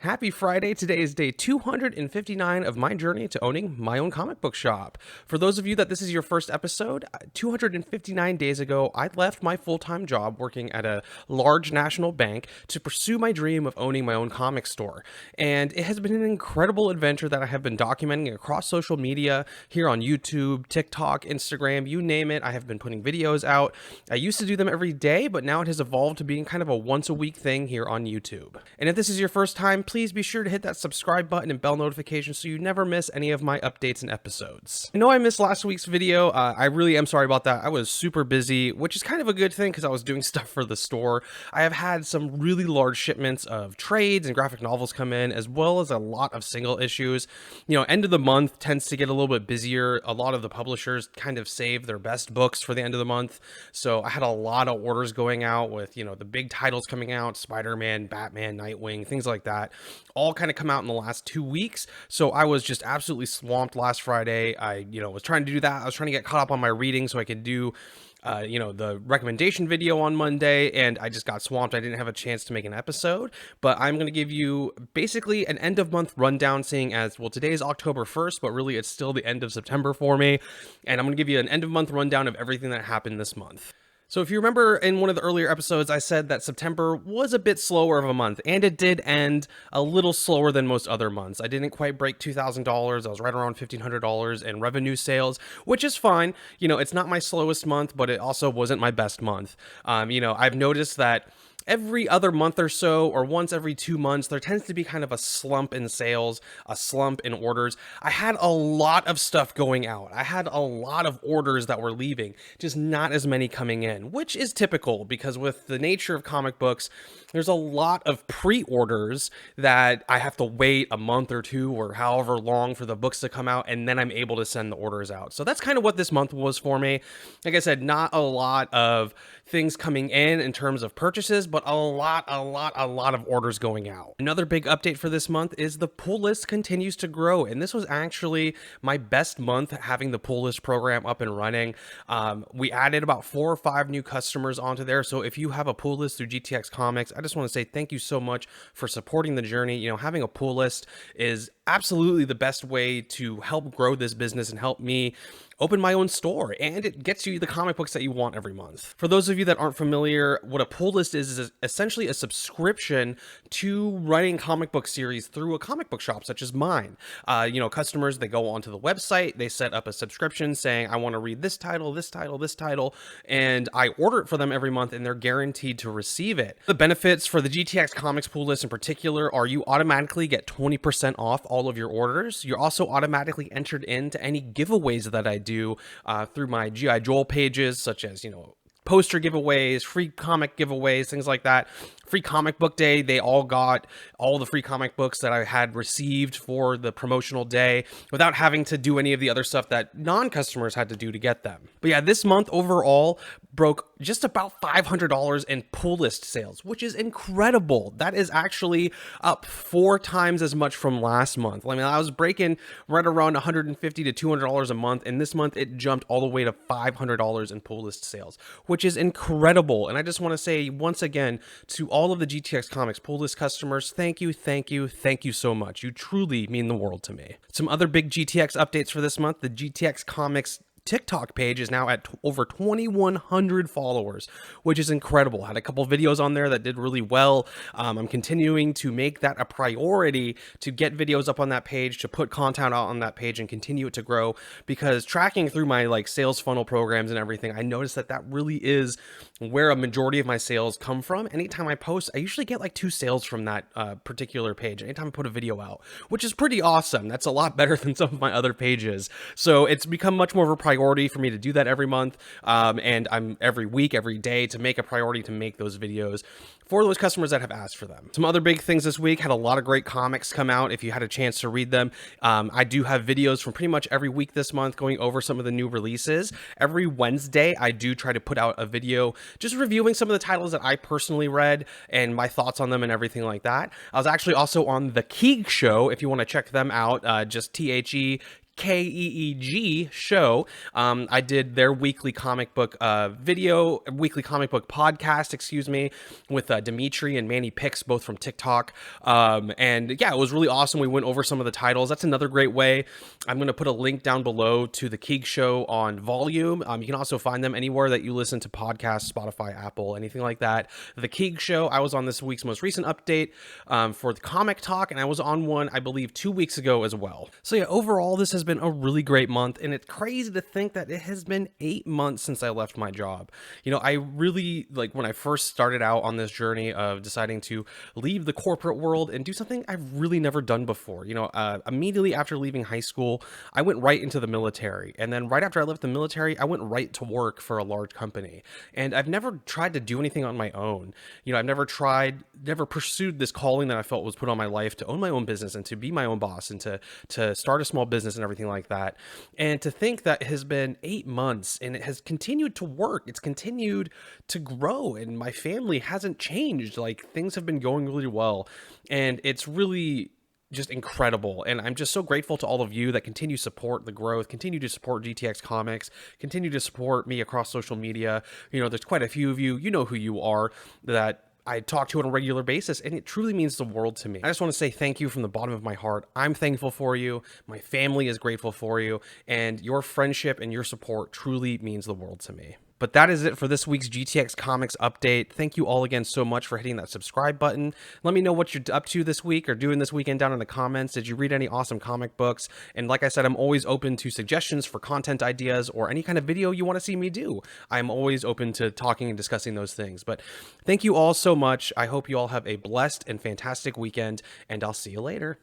Happy Friday. Today is day 259 of my journey to owning my own comic book shop. For those of you that this is your first episode, 259 days ago, I left my full-time job working at a large national bank to pursue my dream of owning my own comic store. And it has been an incredible adventure that I have been documenting across social media, here on YouTube, TikTok, Instagram, you name it. I have been putting videos out. I used to do them every day, but now it has evolved to being kind of a once-a-week thing here on YouTube. And if this is your first time, please be sure to hit that subscribe button and bell notification so you never miss any of my updates and episodes. I know I missed last week's video. I really am sorry about that. I was super busy, which is kind of a good thing because I was doing stuff for the store. I have had some really large shipments of trades and graphic novels come in, as well as a lot of single issues. You know, end of the month tends to get a little bit busier. A lot of the publishers kind of save their best books for the end of the month. So I had a lot of orders going out with, you know, the big titles coming out, Spider-Man, Batman, Nightwing, things like that, all kind of come out in the last 2 weeks. So I was just absolutely swamped last Friday. I, was trying to do that. I was trying to get caught up on my reading so I could do the recommendation video on Monday, and I just got swamped. I didn't have a chance to make an episode, but I'm going to give you basically an end of month rundown, seeing as, well, today is October 1st, but really it's still the end of September for me. And I'm going to give you an end of month rundown of everything that happened this month. So if you remember in one of the earlier episodes, I said that September was a bit slower of a month, and it did end a little slower than most other months. I didn't quite break $2,000. I was right around $1,500 in revenue sales, which is fine. It's not my slowest month, but it also wasn't my best month. I've noticed that every other month or so, or once every 2 months, there tends to be kind of a slump in sales, a slump in orders. I had a lot of stuff going out. I had a lot of orders that were leaving, just not as many coming in, which is typical because with the nature of comic books, there's a lot of pre-orders that I have to wait a month or two or however long for the books to come out, and then I'm able to send the orders out. So that's kind of what this month was for me. Like I said, not a lot of things coming in terms of purchases, but a lot of orders going out. Another big update for this month is the pull list continues to grow, and this was actually my best month having the pull list program up and running. We added about 4 or 5 new customers onto there, so if you have a pull list through GTX Comics, I just want to say thank you so much for supporting the journey. Having a pull list is absolutely the best way to help grow this business and help me open my own store, and it gets you the comic books that you want every month. For those of you that aren't familiar, what a pull list is essentially a subscription to running comic book series through a comic book shop such as mine. Customers, they go onto the website, they set up a subscription saying, I want to read this title, this title, this title, and I order it for them every month, and they're guaranteed to receive it. The benefits for the GTX Comics pull list in particular are you automatically get 20% off all of your orders. You're also automatically entered into any giveaways that I do through my G.I. Joel pages, such as, poster giveaways, free comic giveaways, things like that. Free comic book day, they all got all the free comic books that I had received for the promotional day without having to do any of the other stuff that non-customers had to do to get them. But yeah, this month overall broke just about $500 in pull list sales, which is incredible. That is actually up 4 times as much from last month. I mean, I was breaking right around $150 to $200 a month, and this month it jumped all the way to $500 in pull list sales, which is incredible. And I just want to say once again to all of the GTX Comics pull list customers, thank you so much. You truly mean the world to me. Some other big GTX updates for this month: the GTX Comics TikTok page is now at over 2,100 followers, which is incredible. Had a couple videos on there that did really well. I'm continuing to make that a priority to get videos up on that page, to put content out on that page and continue it to grow, because tracking through my sales funnel programs and everything, I noticed that really is where a majority of my sales come from. Anytime I post, I usually get 2 sales from that particular page anytime I put a video out, which is pretty awesome. That's a lot better than some of my other pages. So it's become much more of a priority for me to do that every month, and I'm every week, every day, to make a priority to make those videos for those customers that have asked for them. Some other big things this week: had a lot of great comics come out. If you had a chance to read them, I do have videos from pretty much every week this month going over some of the new releases. Every Wednesday, I do try to put out a video just reviewing some of the titles that I personally read and my thoughts on them and everything like that. I was actually also on the Keeg Show. If you want to check them out, just THE Keeg Show. I did their weekly comic book weekly comic book podcast, excuse me, with Dimitri and Manny Pix, both from TikTok. And yeah, it was really awesome. We went over some of the titles. That's another great way. I'm going to put a link down below to the Keeg Show on Volume. You can also find them anywhere that you listen to podcasts, Spotify, Apple, anything like that. The Keeg Show, I was on this week's most recent update for the Comic Talk, and I was on one, I believe, 2 weeks ago as well. So yeah, overall, this has been a really great month, and it's crazy to think that it has been 8 months since I left my job. You know, I really, like, when I first started out on this journey of deciding to leave the corporate world and do something I've really never done before. You know, immediately after leaving high school, I went right into the military, and then right after I left the military, I went right to work for a large company. And I've never tried to do anything on my own. You know, I've never pursued this calling that I felt was put on my life to own my own business and to be my own boss and to start a small business and everything like that. And to think that it has been 8 months and it has continued to work, it's continued to grow, and my family hasn't changed. Like, things have been going really well, and it's really just incredible. And I'm just so grateful to all of you that continue to support the growth, continue to support GTX Comics, continue to support me across social media. You know, there's quite a few of you, you know who you are, that I talk to on a regular basis, and it truly means the world to me. I just want to say thank you from the bottom of my heart. I'm thankful for you. My family is grateful for you, and your friendship and your support truly means the world to me. But that is it for this week's GTX Comics update. Thank you all again so much for hitting that subscribe button. Let me know what you're up to this week or doing this weekend down in the comments. Did you read any awesome comic books? And like I said, I'm always open to suggestions for content ideas or any kind of video you want to see me do. I'm always open to talking and discussing those things. But thank you all so much. I hope you all have a blessed and fantastic weekend, and I'll see you later.